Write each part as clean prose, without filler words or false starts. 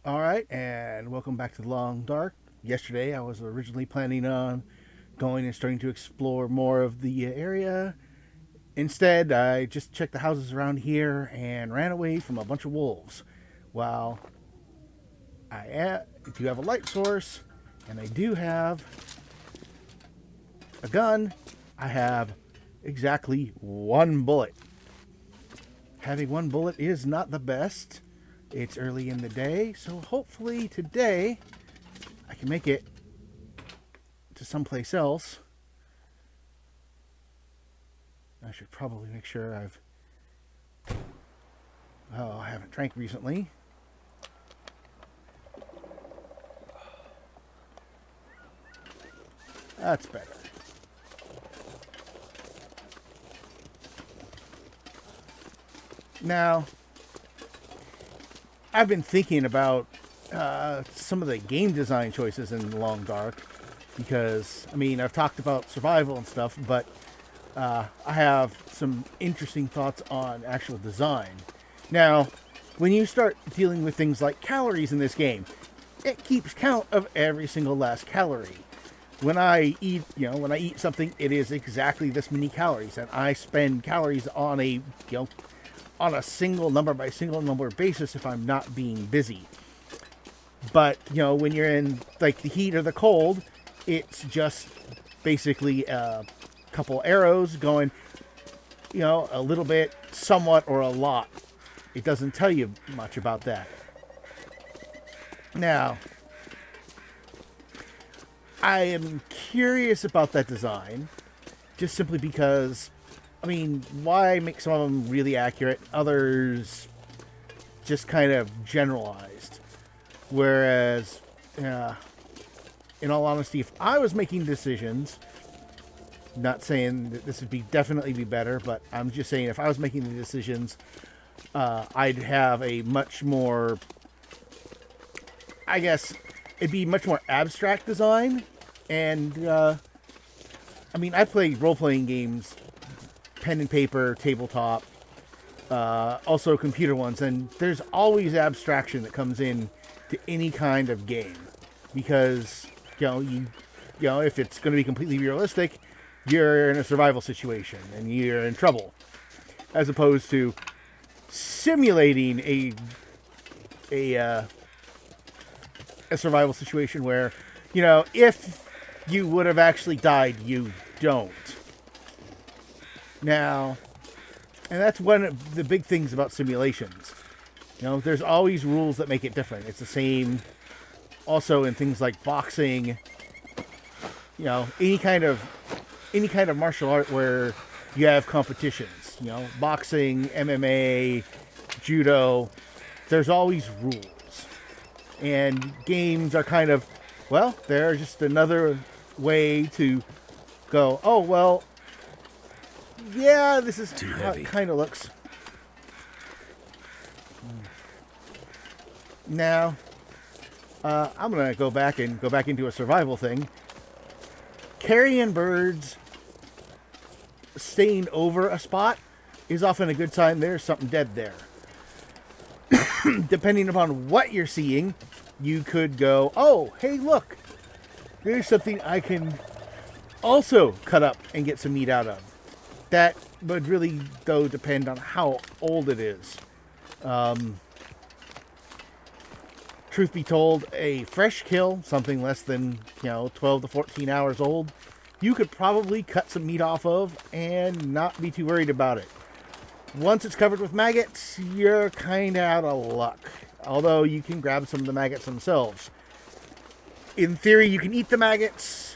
All right, and welcome back to the Long Dark. Yesterday, I was originally planning on going and starting to explore more of the area. Instead, I just checked the houses around here and ran away from a bunch of wolves. While do have a light source, and I do have a gun, I have exactly one bullet. Having one bullet is not the best. It's early in the day, so hopefully today I can make it to someplace else. I should probably make sure I haven't drank recently. That's better. Now, I've been thinking about some of the game design choices in Long Dark because, I've talked about survival and stuff, but I have some interesting thoughts on actual design. Now, when you start dealing with things like calories in this game, it keeps count of every single last calorie. When I eat something, it is exactly this many calories, and I spend calories on a single number by single number basis if I'm not being busy. But when you're in like the heat or the cold, it's just basically a couple arrows going, a little bit, somewhat, or a lot. It doesn't tell you much about that. Now, I am curious about that design, just simply because, why make some of them really accurate, others just kind of generalized? Whereas, in all honesty, if I was making decisions, not saying that this would definitely be better, but I'm just saying if I was making the decisions, I'd have a much more, I guess, it'd be much more abstract design. And, I play role-playing games, pen and paper, tabletop, also computer ones, and there's always abstraction that comes in to any kind of game. Because, if it's going to be completely realistic, you're in a survival situation, and you're in trouble. As opposed to simulating a survival situation where, if you would have actually died, you don't. Now, and that's one of the big things about simulations. There's always rules that make it different. It's the same also in things like boxing, any kind of martial art where you have competitions, boxing, MMA, judo, there's always rules. And games are kind of, well, they're just another way to go, oh, well, yeah, this is Too how heavy. it kind of looks. Now, I'm going to go back into a survival thing. Carrion birds staying over a spot is often a good sign there's something dead there. Depending upon what you're seeing, you could go, oh, hey, look, there's something I can also cut up and get some meat out of. That would really, though, depend on how old it is. Truth be told, a fresh kill, something less than, 12 to 14 hours old, you could probably cut some meat off of and not be too worried about it. Once it's covered with maggots, you're kind of out of luck. Although you can grab some of the maggots themselves. In theory, you can eat the maggots.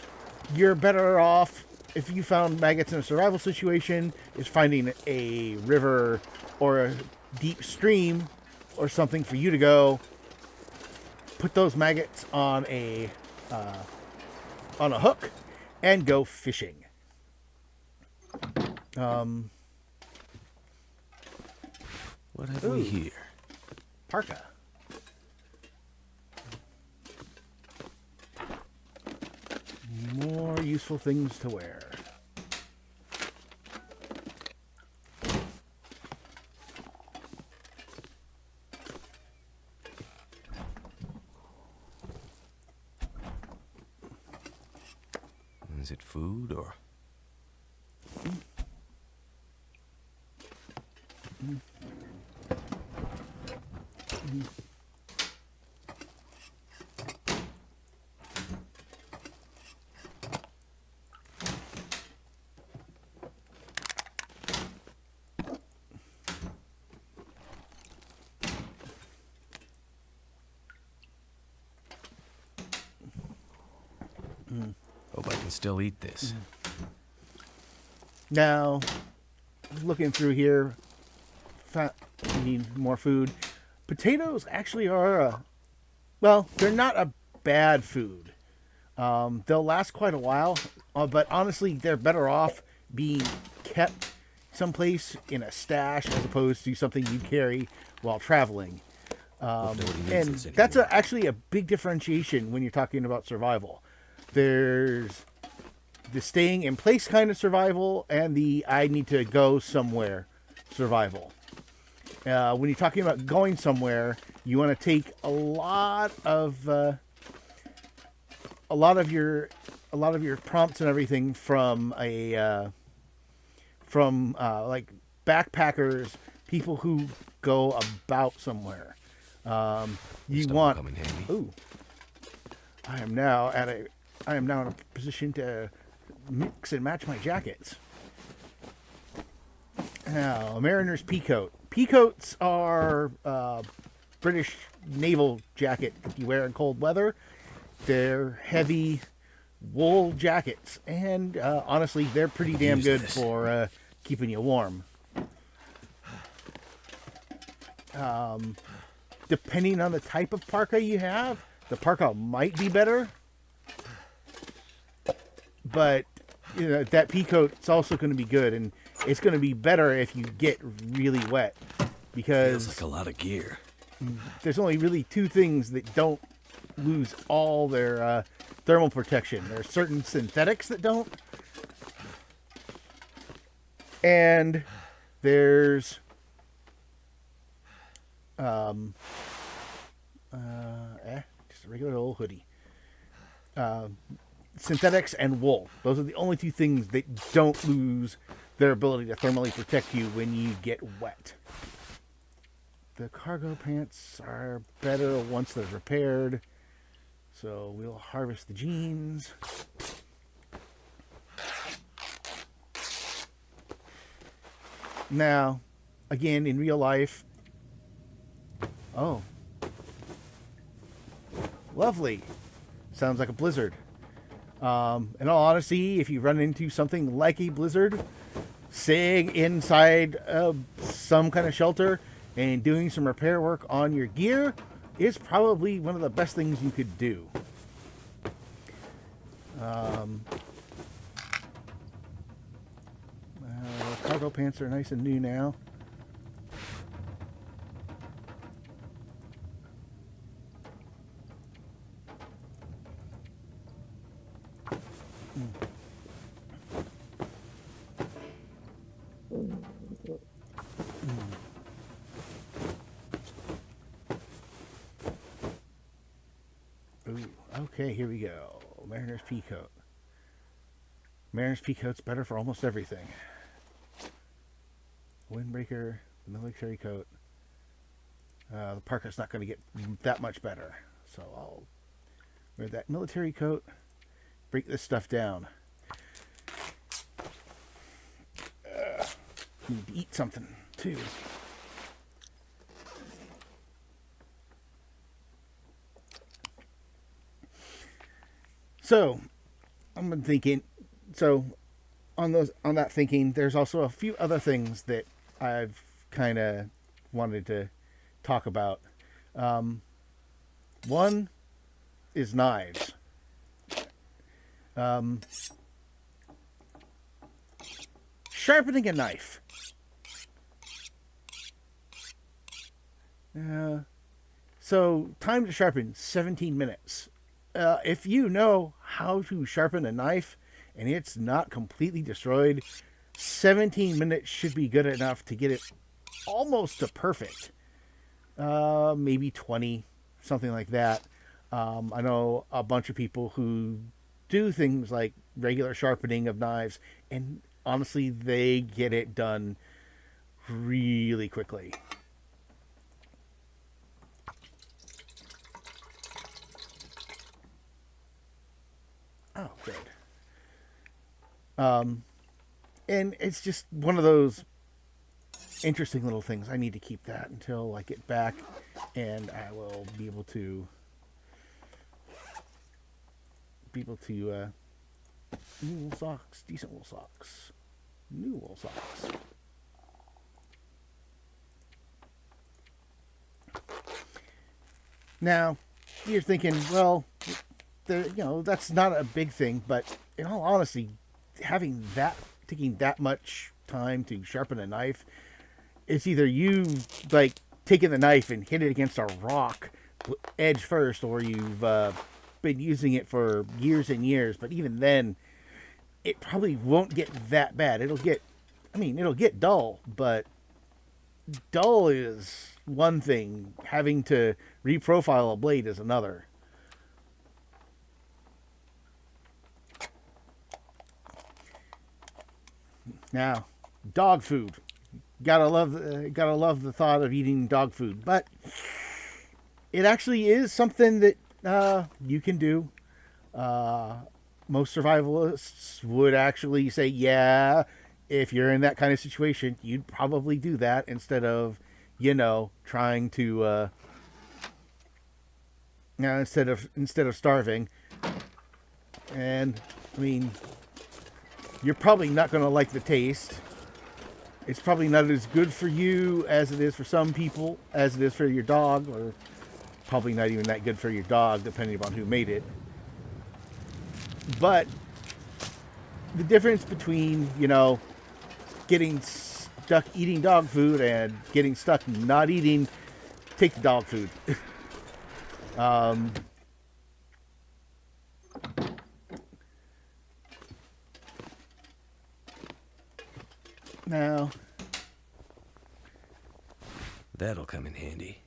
You're better off, if you found maggots in a survival situation, is finding a river or a deep stream or something for you to go. Put those maggots on a hook and go fishing. What have we here? Parka. More useful things to wear. Is it food or... Hope I can still eat this. Now, looking through here, need more food. Potatoes actually are, well, they're not a bad food. They'll last quite a while, but honestly, they're better off being kept someplace in a stash as opposed to something you carry while traveling. And that's actually a big differentiation when you're talking about survival. There's the staying in place kind of survival and the I need to go somewhere survival. When you're talking about going somewhere, you want to take a lot of your prompts and everything from like backpackers, people who go about somewhere. You want. Come in handy. Ooh, I am now in a position to mix and match my jackets. Now, a mariner's peacoat. Peacoats are British naval jacket that you wear in cold weather. They're heavy wool jackets, and honestly, they're pretty damn good for keeping you warm. Depending on the type of parka you have, the parka might be better. But you know, that peacoat is also going to be good, and it's going to be better if you get really wet, because feels like a lot of gear. There's only really two things that don't lose all their thermal protection. There's certain synthetics that don't, and there's just a regular old hoodie. Synthetics and wool. Those are the only two things that don't lose their ability to thermally protect you when you get wet. The cargo pants are better once they're repaired, so we'll harvest the jeans. Now, again, in real life, oh, lovely. Sounds like a blizzard. In all honesty, if you run into something like a blizzard, staying inside some kind of shelter and doing some repair work on your gear is probably one of the best things you could do. Cargo pants are nice and new now. Okay, here we go. Mariner's Peacoat. Mariner's Peacoat's better for almost everything. Windbreaker, military coat. The parka's not going to get that much better. So I'll wear that military coat, break this stuff down. Need to eat something, too. So, I'm thinking, on that thinking, there's also a few other things that I've kind of wanted to talk about. One is knives. Sharpening a knife. So, time to sharpen, 17 minutes. If you know how to sharpen a knife and it's not completely destroyed, 17 minutes should be good enough to get it almost to perfect. Maybe 20, something like that. I know a bunch of people who do things like regular sharpening of knives, and honestly, they get it done really quickly. Oh, good. And it's just one of those interesting little things. I need to keep that until I get back, and I will be able to new wool socks, decent wool socks, new wool socks. Now, you're thinking, well, that's not a big thing, but in all honesty, taking that much time to sharpen a knife, it's either you like taking the knife and hit it against a rock edge first, or you've been using it for years and years. But even then, it probably won't get that bad. It'll get dull, but dull is one thing. Having to reprofile a blade is another. Now, dog food. Gotta love the thought of eating dog food, but it actually is something that you can do. Most survivalists would actually say, yeah, if you're in that kind of situation, you'd probably do that instead of, trying to instead of starving. And I mean, you're probably not going to like the taste. It's probably not as good for you as it is for some people, as it is for your dog, or probably not even that good for your dog, depending upon who made it. But the difference between, getting stuck eating dog food and getting stuck not eating, take the dog food. Now, that'll come in handy.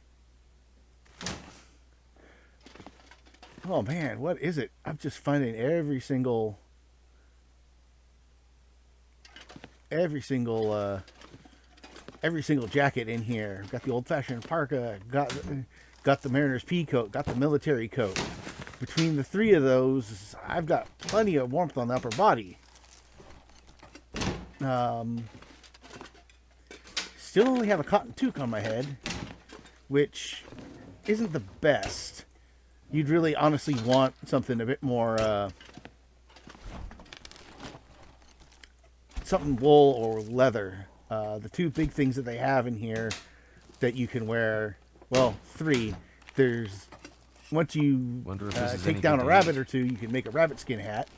Oh man, what is it? I'm just finding every single jacket in here. Got the old-fashioned parka, got the mariner's pea coat, got the military coat. Between the three of those, I've got plenty of warmth on the upper body. Still only have a cotton toque on my head, which isn't the best. You'd really honestly want something a bit more, something wool or leather. The two big things that they have in here that you can wear, well, three. There's, once you take down a rabbit or two, you can make a rabbit skin hat.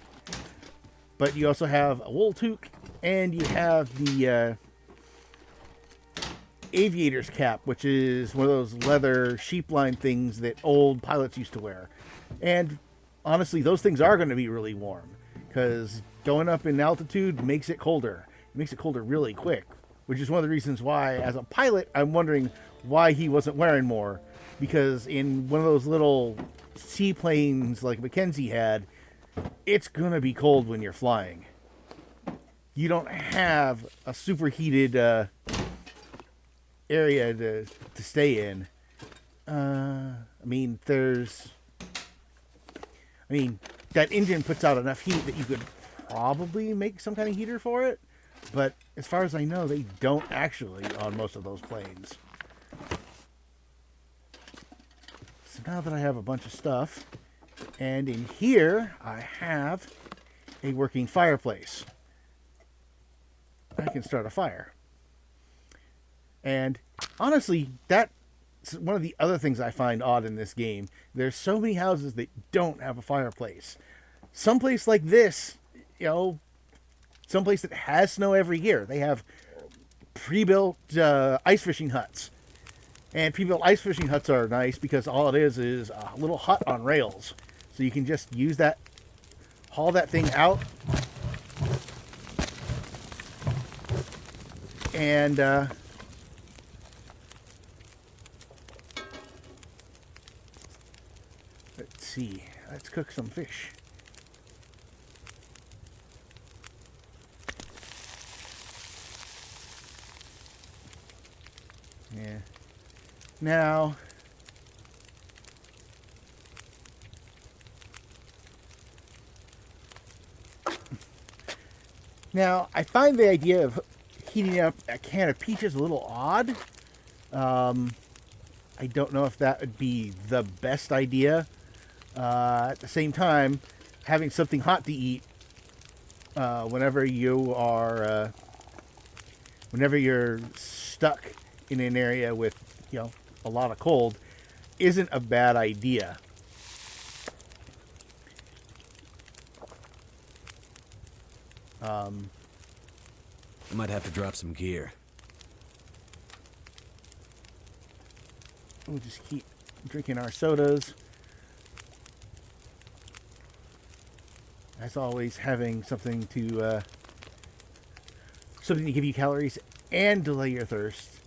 But you also have a wool toque, and you have the aviator's cap, which is one of those leather sheep-lined things that old pilots used to wear. And honestly, those things are going to be really warm, because going up in altitude makes it colder. It makes it colder really quick, which is one of the reasons why, as a pilot, I'm wondering why he wasn't wearing more. Because in one of those little seaplanes like Mackenzie had, it's going to be cold when you're flying. You don't have a superheated area to stay in. That engine puts out enough heat that you could probably make some kind of heater for it, but as far as I know, they don't actually on most of those planes. So now that I have a bunch of stuff, and in here I have a working fireplace, I can start a fire. And honestly, that's one of the other things I find odd in this game. There's so many houses that don't have a fireplace. Someplace like this, someplace that has snow every year, they have pre-built ice fishing huts. And pre-built ice fishing huts are nice because all it is a little hut on rails. So you can just use that, haul that thing out, and let's see. Let's cook some fish. Yeah. Now, I find the idea of heating up a can of peaches a little odd. I don't know if that would be the best idea. At the same time, having something hot to eat whenever you're stuck in an area with, a lot of cold, isn't a bad idea. I might have to drop some gear. We'll just keep drinking our sodas. As always, having something to give you calories and delay your thirst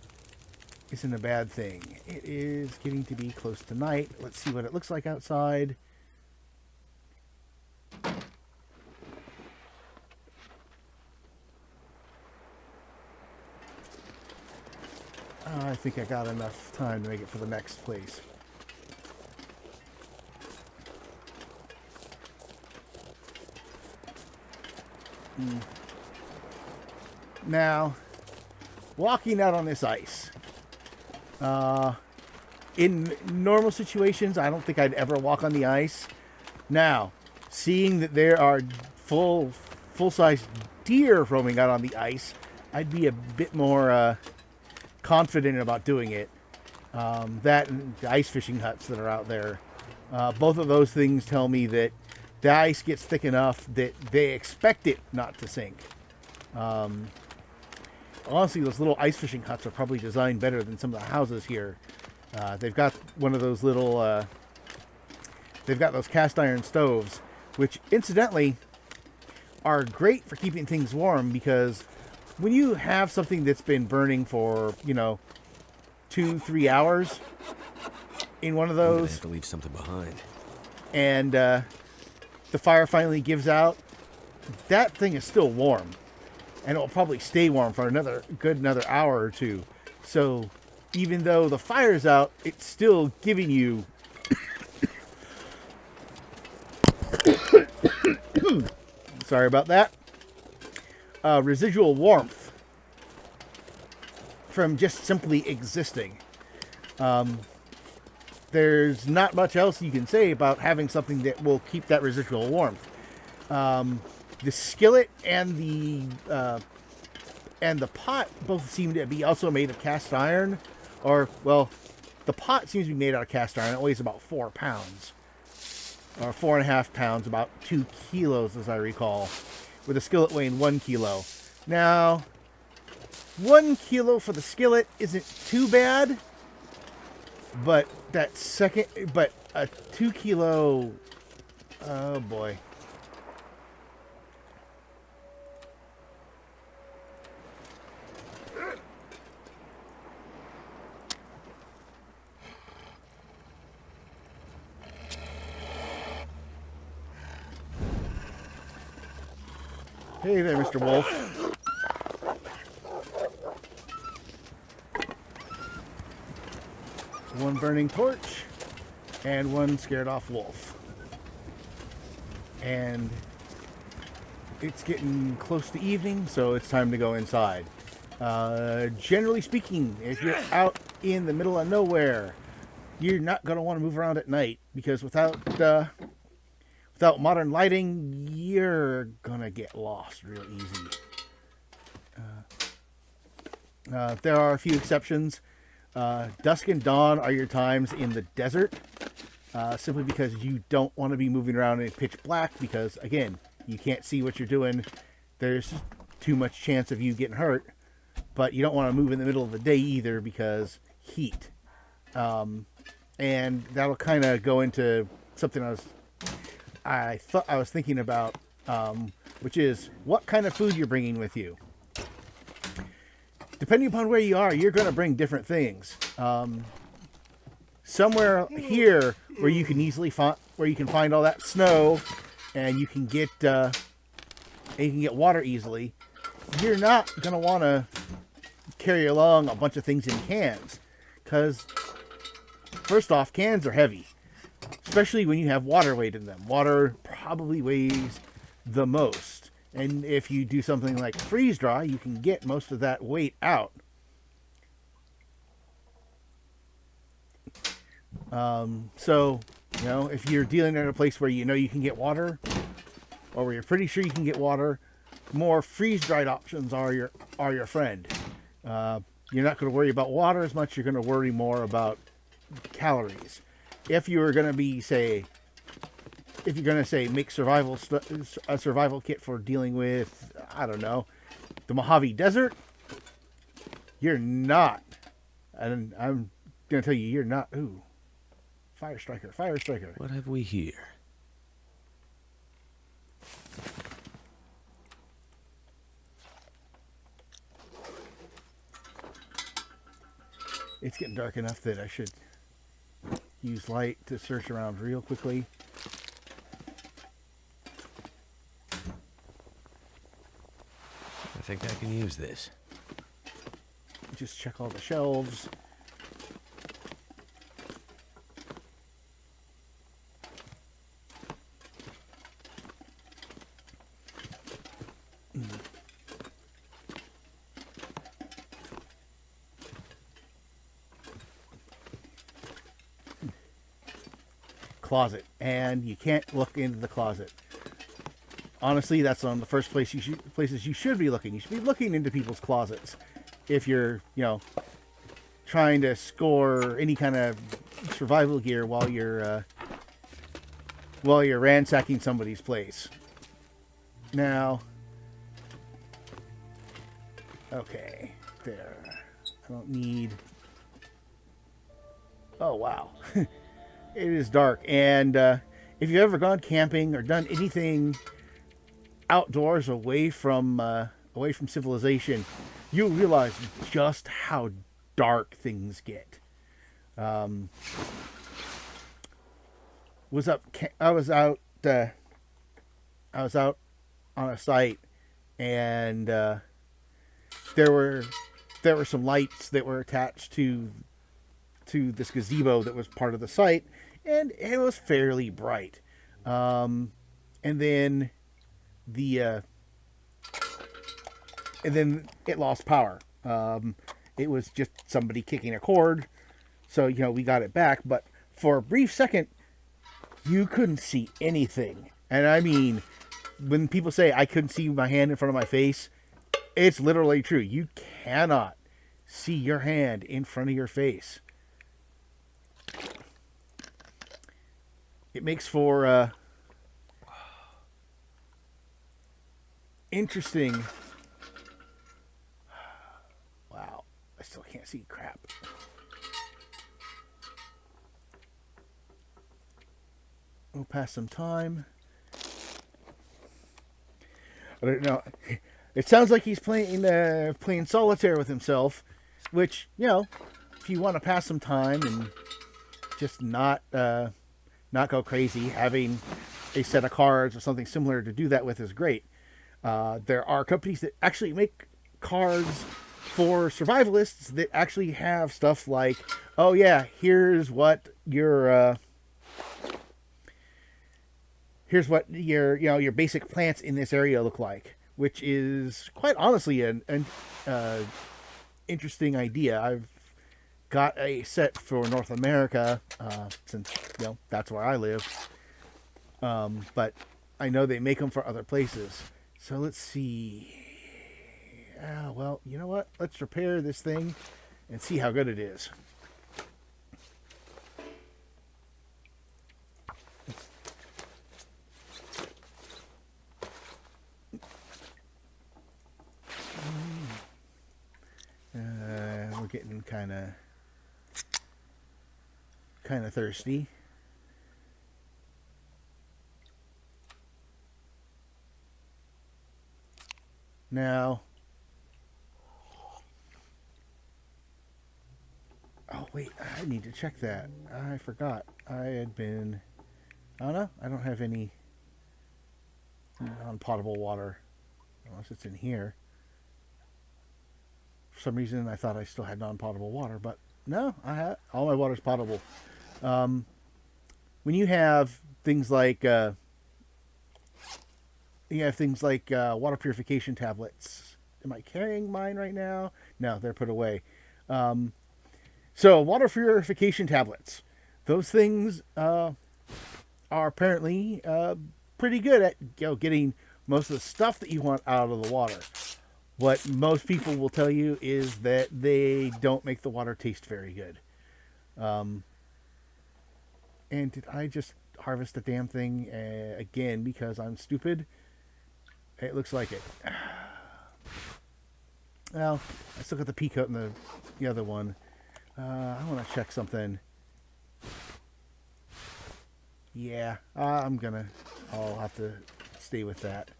isn't a bad thing. It is getting to be close to night. Let's see what it looks like outside. I think I got enough time to make it for the next place. Now, walking out on this ice. In normal situations, I don't think I'd ever walk on the ice. Now, seeing that there are full-size deer roaming out on the ice, I'd be a bit more confident about doing it. That and the ice fishing huts that are out there. Both of those things tell me that the ice gets thick enough that they expect it not to sink. Honestly, those little ice fishing huts are probably designed better than some of the houses here. They've got one of those little... they've got those cast iron stoves, which incidentally are great for keeping things warm, because when you have something that's been burning for, 2-3 hours in one of I'm gonna those, have to leave something behind. and the fire finally gives out, that thing is still warm. And it will probably stay warm for another hour or two. So even though the fire's out, it's still giving you sorry about that. Residual warmth from just simply existing. There's not much else you can say about having something that will keep that residual warmth. The skillet and the pot both seem to be also made of cast iron, or, well, the pot seems to be made out of cast iron. It weighs about 4 pounds, or 4.5 pounds, about 2 kilos as I recall, with the skillet weighing 1 kilo. Now, 1 kilo for the skillet isn't too bad, but a 2 kilo, oh boy. Hey there, Mr. Wolf. One burning torch and one scared off wolf. And it's getting close to evening, so it's time to go inside. Generally speaking, if you're out in the middle of nowhere, you're not going to want to move around at night, because without modern lighting, you're gonna get lost real easy. There are a few exceptions. Dusk and dawn are your times in the desert, simply because you don't want to be moving around in pitch black, because, again, you can't see what you're doing. There's too much chance of you getting hurt, but you don't want to move in the middle of the day either, because heat. And that'll kind of go into something I was thinking about, which is what kind of food you're bringing with you. Depending upon where you are, you're going to bring different things. Somewhere here where you can easily find all that snow, and you can get water easily. You're not going to want to carry along a bunch of things in cans. Because, first off, cans are heavy, especially when you have water weight in them. Water probably weighs the most. And if you do something like freeze dry, you can get most of that weight out. So, if you're dealing in a place where you can get water, or where you're pretty sure you can get water, more freeze-dried options are your friend. You're not going to worry about water as much. You're going to worry more about calories. If you're going to say make a survival kit for dealing with, I don't know, the Mojave Desert, you're not. And I'm going to tell you, you're not. Ooh, fire striker. What have we here? It's getting dark enough that I should use light to search around real quickly. I think I can use this. Just check all the shelves. Closet, and you can't look into the closet. Honestly, that's on the first places you should be looking. You should be looking into people's closets if you're, trying to score any kind of survival gear while you're ransacking somebody's place. Now, okay, there. I don't need. Oh wow. It is dark, and if you've ever gone camping or done anything outdoors away from civilization, you'll realize just how dark things get. I was out on a site, and there were some lights that were attached to this gazebo that was part of the site, and it was fairly bright. And then it lost power. It was just somebody kicking a cord, so we got it back. But for a brief second, you couldn't see anything. And I mean, when people say I couldn't see my hand in front of my face, it's literally true. You cannot see your hand in front of your face. It makes for interesting. Wow, I still can't see crap. We'll pass some time. I don't know. It sounds like he's playing solitaire with himself, which, if you want to pass some time and just not go crazy, having a set of cards or something similar to do that with is great. There are companies that actually make cards for survivalists that actually have stuff like, oh yeah, here's what your basic plants in this area look like, which is quite honestly an interesting idea. I've got a set for North America, since that's where I live. But I know they make them for other places. So let's see. Well, you know what? Let's repair this thing and see how good it is. We're getting kind of thirsty. Now, oh wait, I need to check that. I forgot. I had been, oh no, I don't have any non-potable water, unless it's in here. For some reason, I thought I still had non-potable water, but No, all my water's potable. When you have things like water purification tablets. Am I carrying mine right now? No, they're put away. So water purification tablets. Those things are apparently pretty good at getting most of the stuff that you want out of the water. What most people will tell you is that they don't make the water taste very good. And did I just harvest the damn thing again because I'm stupid? It looks like it. Well, I still got the pea coat in the other one. I want to check something. Yeah, I'll have to stay with that.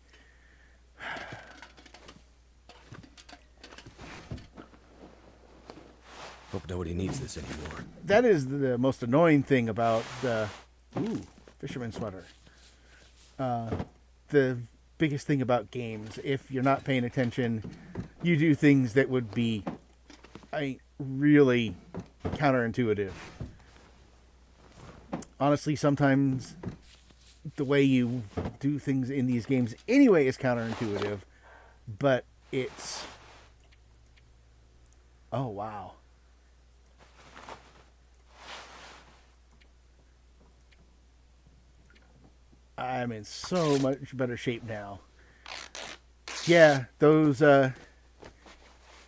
Hope nobody needs this anymore. That is the most annoying thing about fisherman sweater. The biggest thing about games, if you're not paying attention, you do things that would be really counterintuitive. Honestly, sometimes the way you do things in these games anyway is counterintuitive, but it's... Oh, wow. I'm in so much better shape now. Yeah, those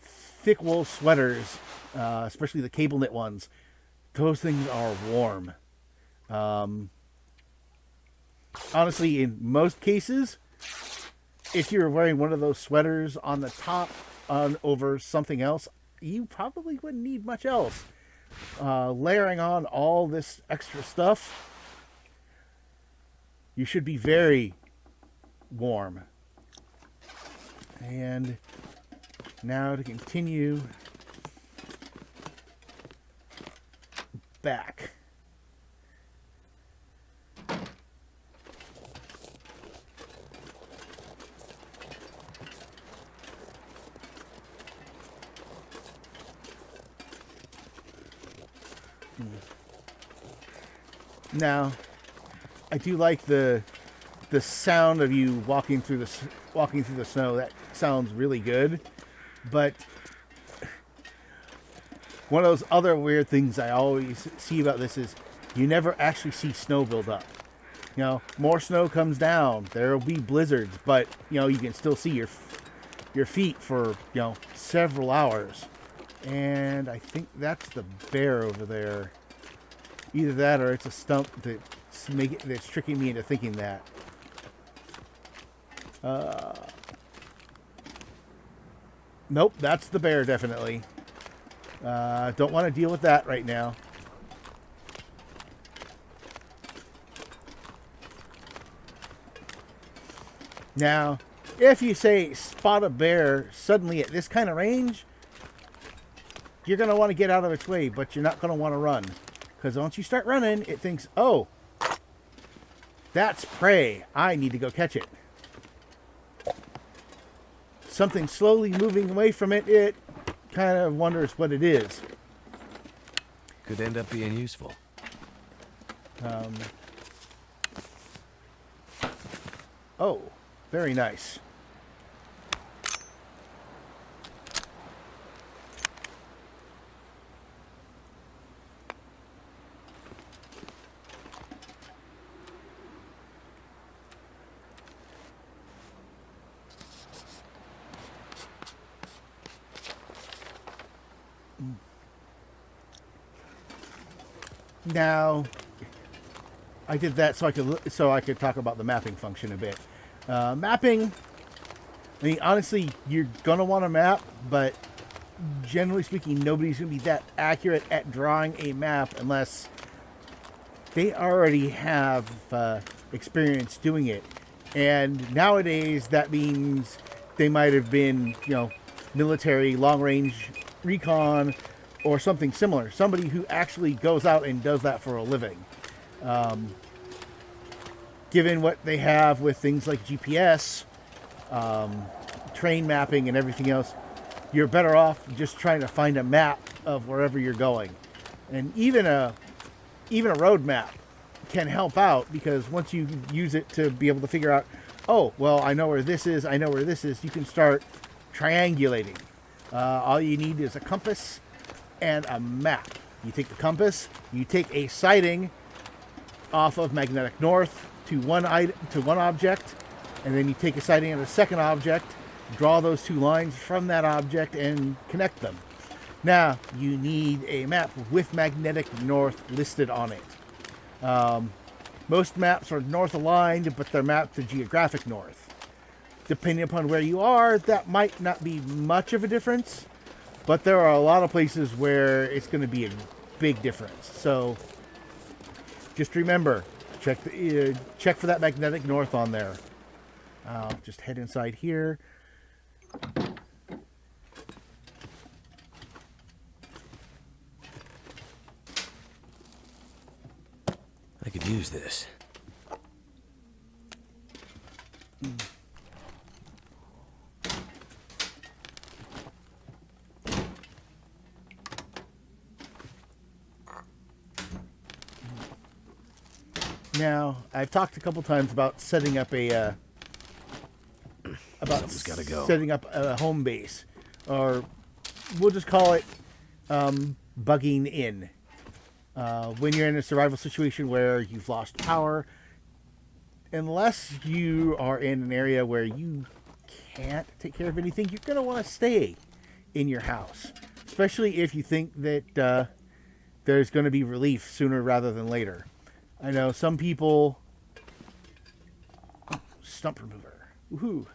thick wool sweaters, especially the cable knit ones, those things are warm. Honestly, in most cases, if you're wearing one of those sweaters on the top over something else, you probably wouldn't need much else. Layering on all this extra stuff, you should be very warm. And now to continue back. Now, I do like the sound of you walking through the snow. That sounds really good. But one of those other weird things I always see about this is you never actually see snow build up. You know, more snow comes down, there will be blizzards, but you can still see your feet for several hours. And I think that's the bear over there. Either that or it's a stump that's tricking me into thinking that. Nope, that's the bear, definitely. Don't want to deal with that right now. Now, if you say spot a bear suddenly at this kind of range, you're going to want to get out of its way, but you're not going to want to run. Because once you start running, it thinks, oh, that's prey. I need to go catch it. Something slowly moving away from it, it kind of wonders what it is. Could end up being useful. Oh, very nice. Now, I did that so I could talk about the mapping function a bit. Mapping, I mean, honestly, you're gonna want to map, but generally speaking, nobody's gonna be that accurate at drawing a map unless they already have experience doing it. And nowadays, that means they might have been, military long-range recon or something similar. Somebody who actually goes out and does that for a living. Given what they have with things like GPS, train mapping, and everything else, you're better off just trying to find a map of wherever you're going. And even a road map can help out, because once you use it to be able to figure out, oh, well, I know where this is, I know where this is, you can start triangulating. All you need is a compass and a map. You take the compass, you take a sighting off of magnetic north to one object, and then you take a sighting on a second object, draw those two lines from that object and connect them. Now, you need a map with magnetic north listed on it. Most maps are north aligned, but they're mapped to geographic north. Depending upon where you are, that might not be much of a difference, but there are a lot of places where it's going to be a big difference. So just remember, check for that magnetic north on there. I'll just head inside here. I could use this. Now, I've talked a couple times about setting up a Something's gotta go. setting up a home base, or we'll just call it bugging in. When you're in a survival situation where you've lost power, unless you are in an area where you can't take care of anything, you're going to want to stay in your house, especially if you think that there's going to be relief sooner rather than later. I know some people... Stump remover. Woohoo.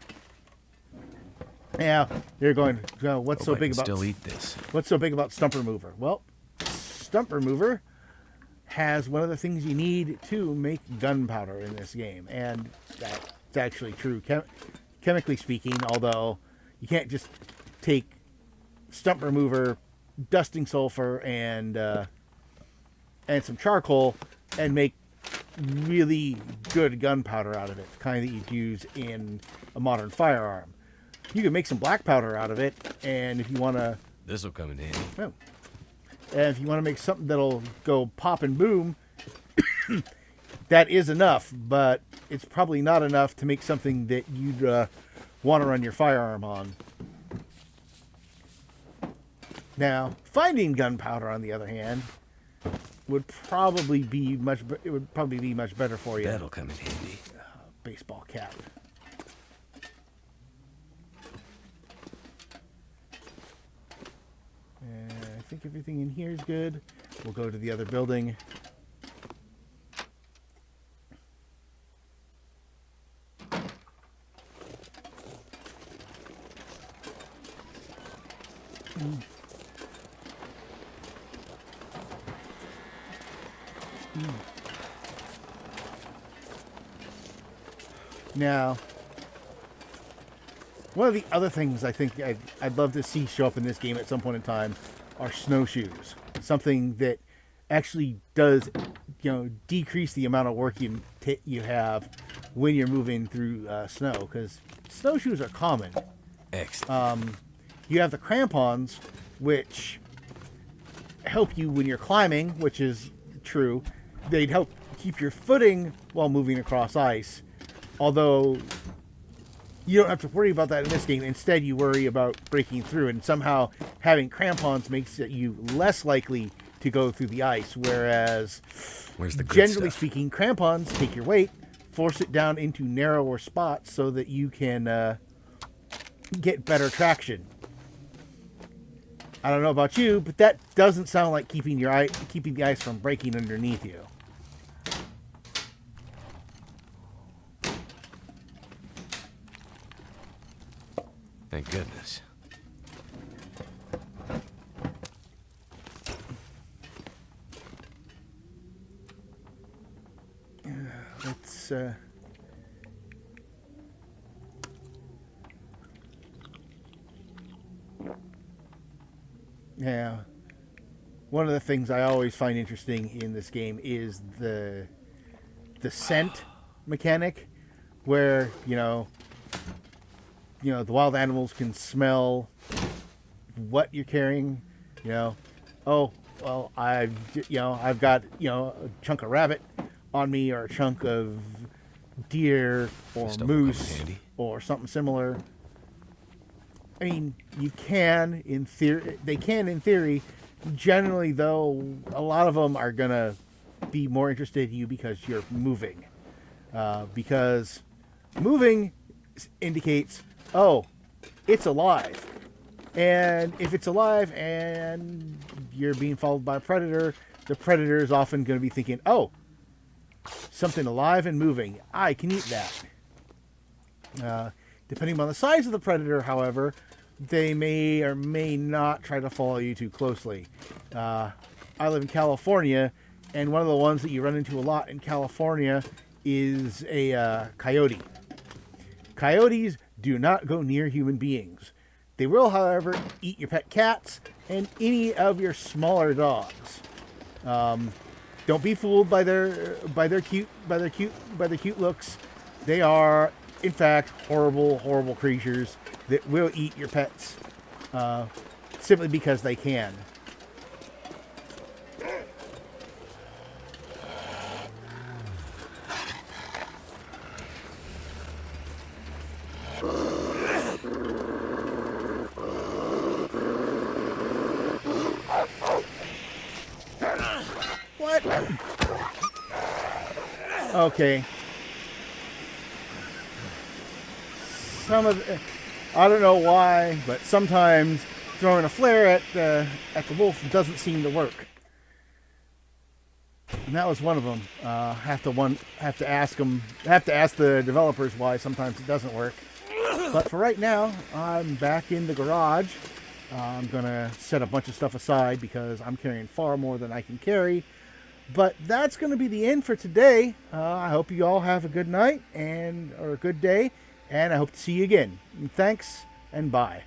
Yeah, they're going, what's so big about... still eat this. What's so big about stump remover? Well, stump remover has one of the things you need to make gunpowder in this game, and that's actually true, chemically speaking, although you can't just take stump remover, dusting sulfur, and some charcoal and make really good gunpowder out of it, the kind that you'd use in a modern firearm. You can make some black powder out of it, and if you want to... This'll come in handy. Oh. And if you want to make something that'll go pop and boom, that is enough, but it's probably not enough to make something that you'd want to run your firearm on. Now, finding gunpowder, on the other hand, would probably be much better for you. That'll come in handy. Baseball cap. I think everything in here is good. We'll go to the other building. Now, one of the other things I think I'd love to see show up in this game at some point in time are snowshoes. Something that actually does, decrease the amount of work you have when you're moving through snow, because snowshoes are common. Excellent. You have the crampons, which help you when you're climbing, which is true. They'd help keep your footing while moving across ice, although you don't have to worry about that in this game. Instead, you worry about breaking through, and somehow having crampons makes you less likely to go through the ice, whereas Where's the good generally stuff? speaking, crampons take your weight, force it down into narrower spots so that you can get better traction. I don't know about you, but that doesn't sound like keeping the ice from breaking underneath you. Thank goodness. Let's yeah. One of the things I always find interesting in this game is the scent mechanic, where the wild animals can smell what you're carrying. You know, oh well, I've got a chunk of rabbit on me, or a chunk of deer or Stuff will come in moose handy. or something similar. I mean, you can in theory. They can in theory. Generally, though, a lot of them are gonna be more interested in you because you're moving. Because moving indicates, oh, it's alive. And if it's alive and you're being followed by a predator, the predator is often going to be thinking, oh, something alive and moving. I can eat that. Depending on the size of the predator, however, they may or may not try to follow you too closely. I live in California, and one of the ones that you run into a lot in California is a coyote. Coyotes do not go near human beings. They will, however, eat your pet cats and any of your smaller dogs. Don't be fooled by their cute looks. They are, in fact, horrible creatures that will eat your pets simply because they can. What? Okay. I don't know why, but sometimes throwing a flare at the wolf doesn't seem to work. And that was one of them. Have to ask the developers why sometimes it doesn't work. But for right now, I'm back in the garage. I'm gonna set a bunch of stuff aside because I'm carrying far more than I can carry. But that's going to be the end for today. I hope you all have a good night or a good day, and I hope to see you again. Thanks, and bye.